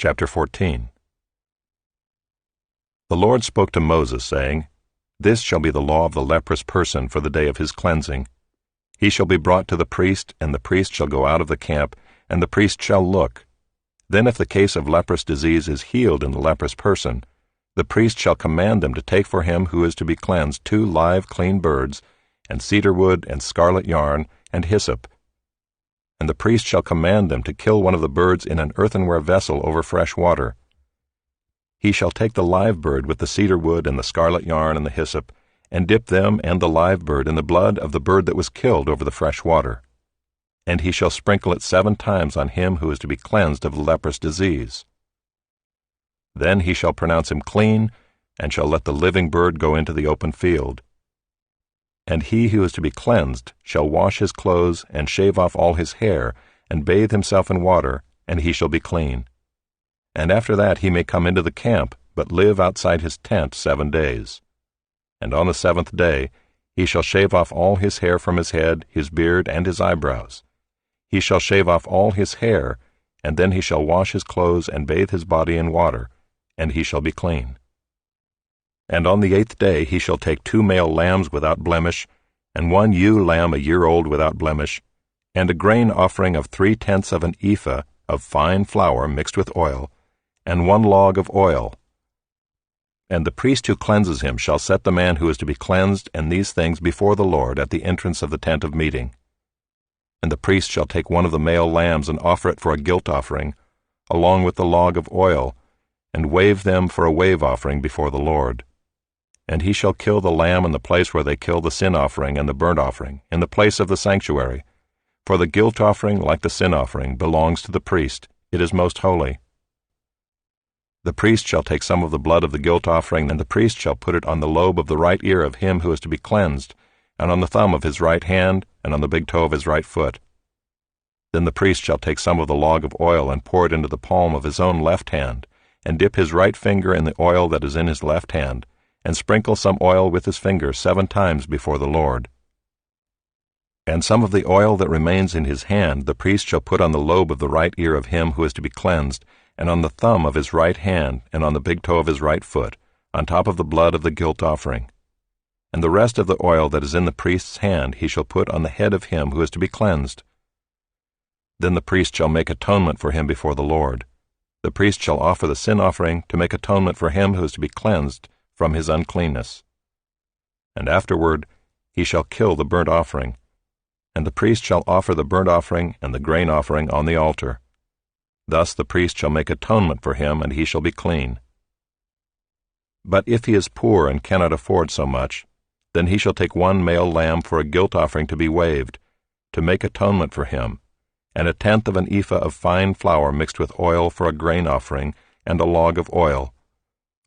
Chapter 14. The Lord spoke to Moses, saying, This shall be the law of the leprous person for the day of his cleansing. He shall be brought to the priest, and the priest shall go out of the camp, and the priest shall look. Then if the case of leprous disease is healed in the leprous person, the priest shall command them to take for him who is to be cleansed 2 live clean birds, and cedar wood, and scarlet yarn, and hyssop. And the priest shall command them to kill one of the birds in an earthenware vessel over fresh water. He shall take the live bird with the cedar wood and the scarlet yarn and the hyssop, and dip them and the live bird in the blood of the bird that was killed over the fresh water. And he shall sprinkle it 7 times on him who is to be cleansed of the leprous disease. Then he shall pronounce him clean, and shall let the living bird go into the open field. And he who is to be cleansed shall wash his clothes, and shave off all his hair, and bathe himself in water, and he shall be clean. And after that he may come into the camp, but live outside his tent 7 days. And on the 7th day he shall shave off all his hair from his head, his beard, and his eyebrows. He shall shave off all his hair, and then he shall wash his clothes and bathe his body in water, and he shall be clean. And on the 8th day he shall take 2 male lambs without blemish, and 1 ewe lamb a year old without blemish, and a grain offering of 3/10 of an ephah of fine flour mixed with oil, and 1 log of oil. And the priest who cleanses him shall set the man who is to be cleansed and these things before the Lord at the entrance of the tent of meeting. And the priest shall take 1 of the male lambs and offer it for a guilt offering, along with the log of oil, and wave them for a wave offering before the Lord. And he shall kill the lamb in the place where they kill the sin offering and the burnt offering, in the place of the sanctuary. For the guilt offering, like the sin offering, belongs to the priest. It is most holy. The priest shall take some of the blood of the guilt offering, and the priest shall put it on the lobe of the right ear of him who is to be cleansed, and on the thumb of his right hand, and on the big toe of his right foot. Then the priest shall take some of the log of oil and pour it into the palm of his own left hand, and dip his right finger in the oil that is in his left hand, and sprinkle some oil with his finger 7 times before the Lord. And some of the oil that remains in his hand the priest shall put on the lobe of the right ear of him who is to be cleansed, and on the thumb of his right hand, and on the big toe of his right foot, on top of the blood of the guilt offering. And the rest of the oil that is in the priest's hand he shall put on the head of him who is to be cleansed. Then the priest shall make atonement for him before the Lord. The priest shall offer the sin offering to make atonement for him who is to be cleansed from his uncleanness. And afterward he shall kill the burnt offering, and the priest shall offer the burnt offering and the grain offering on the altar. Thus the priest shall make atonement for him, and he shall be clean. But if he is poor and cannot afford so much, then he shall take 1 male lamb for a guilt offering to be waved, to make atonement for him, and 1/10 of an ephah of fine flour mixed with oil for a grain offering, and a log of oil.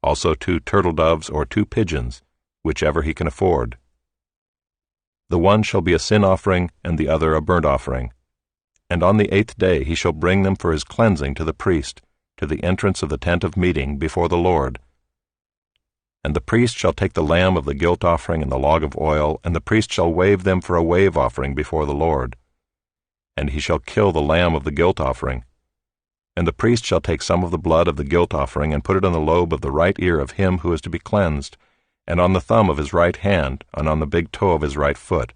Also 2 turtle doves or 2 pigeons, whichever he can afford. The one shall be a sin offering, and the other a burnt offering. And on the 8th day he shall bring them for his cleansing to the priest, to the entrance of the tent of meeting before the Lord. And the priest shall take the lamb of the guilt offering and the log of oil, and the priest shall wave them for a wave offering before the Lord. And he shall kill the lamb of the guilt offering. And the priest shall take some of the blood of the guilt offering and put it on the lobe of the right ear of him who is to be cleansed, and on the thumb of his right hand, and on the big toe of his right foot.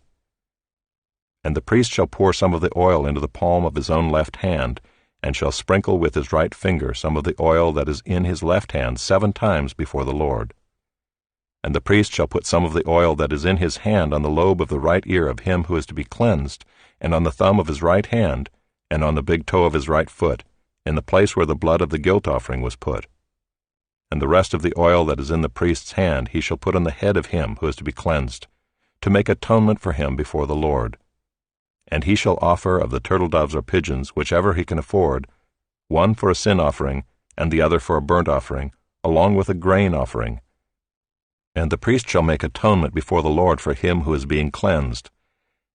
And the priest shall pour some of the oil into the palm of his own left hand, and shall sprinkle with his right finger some of the oil that is in his left hand 7 times before the Lord. And the priest shall put some of the oil that is in his hand on the lobe of the right ear of him who is to be cleansed, and on the thumb of his right hand, and on the big toe of his right foot, in the place where the blood of the guilt offering was put. And the rest of the oil that is in the priest's hand he shall put on the head of him who is to be cleansed, to make atonement for him before the Lord. And he shall offer of the turtle doves or pigeons, whichever he can afford, 1 for a sin offering, and the other for a burnt offering, along with a grain offering. And the priest shall make atonement before the Lord for him who is being cleansed.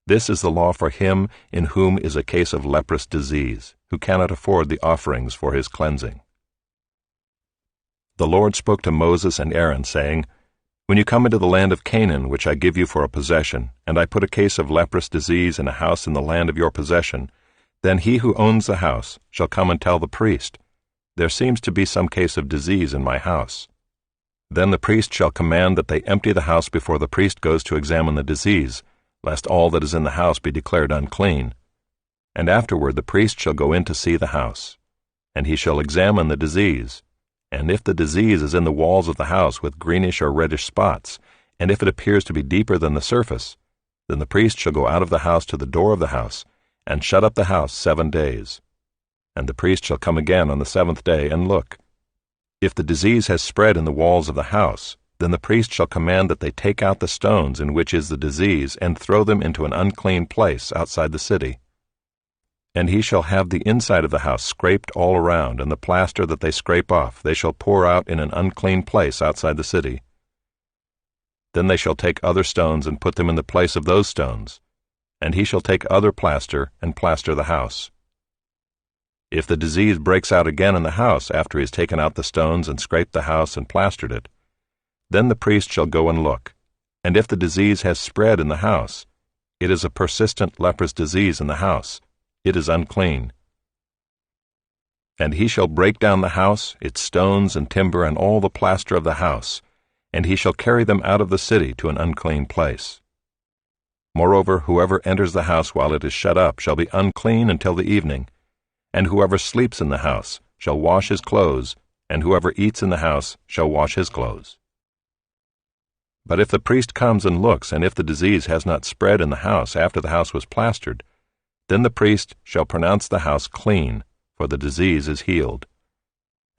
This is the law for him in whom is a case of leprous disease, who cannot afford the offerings for his cleansing. The Lord spoke to Moses and Aaron, saying, When you come into the land of Canaan, which I give you for a possession, and I put a case of leprous disease in a house in the land of your possession, then he who owns the house shall come and tell the priest, there seems to be some case of disease in my house. Then the priest shall command that they empty the house before the priest goes to examine the disease, lest all that is in the house be declared unclean. And afterward the priest shall go in to see the house, and he shall examine the disease. And if the disease is in the walls of the house with greenish or reddish spots, and if it appears to be deeper than the surface, then the priest shall go out of the house to the door of the house, and shut up the house 7 days. And the priest shall come again on the 7th day and look. If the disease has spread in the walls of the house, then the priest shall command that they take out the stones in which is the disease and throw them into an unclean place outside the city. And he shall have the inside of the house scraped all around, and the plaster that they scrape off they shall pour out in an unclean place outside the city. Then they shall take other stones and put them in the place of those stones, and he shall take other plaster and plaster the house. If the disease breaks out again in the house after he has taken out the stones and scraped the house and plastered it, then the priest shall go and look, and if the disease has spread in the house, it is a persistent leprous disease in the house, it is unclean. And he shall break down the house, its stones and timber and all the plaster of the house, and he shall carry them out of the city to an unclean place. Moreover, whoever enters the house while it is shut up shall be unclean until the evening, and whoever sleeps in the house shall wash his clothes, and whoever eats in the house shall wash his clothes. But if the priest comes and looks, and if the disease has not spread in the house after the house was plastered, then the priest shall pronounce the house clean, for the disease is healed.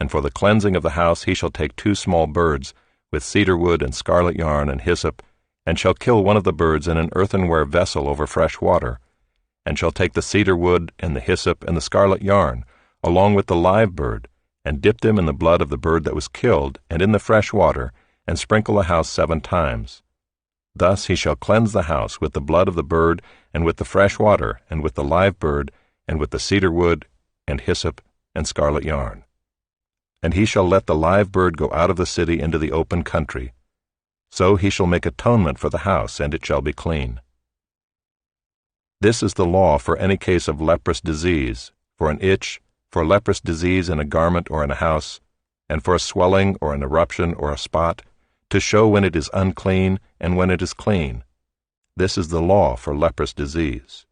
And for the cleansing of the house he shall take 2 small birds, with cedar wood and scarlet yarn and hyssop, and shall kill one of the birds in an earthenware vessel over fresh water, and shall take the cedar wood and the hyssop and the scarlet yarn, along with the live bird, and dip them in the blood of the bird that was killed, and in the fresh water, and sprinkle the house 7 times. Thus he shall cleanse the house with the blood of the bird, and with the fresh water, and with the live bird, and with the cedar wood, and hyssop, and scarlet yarn. And he shall let the live bird go out of the city into the open country. So he shall make atonement for the house, and it shall be clean. This is the law for any case of leprous disease, for an itch, for leprous disease in a garment or in a house, and for a swelling or an eruption or a spot, to show when it is unclean and when it is clean. This is the law for leprous disease.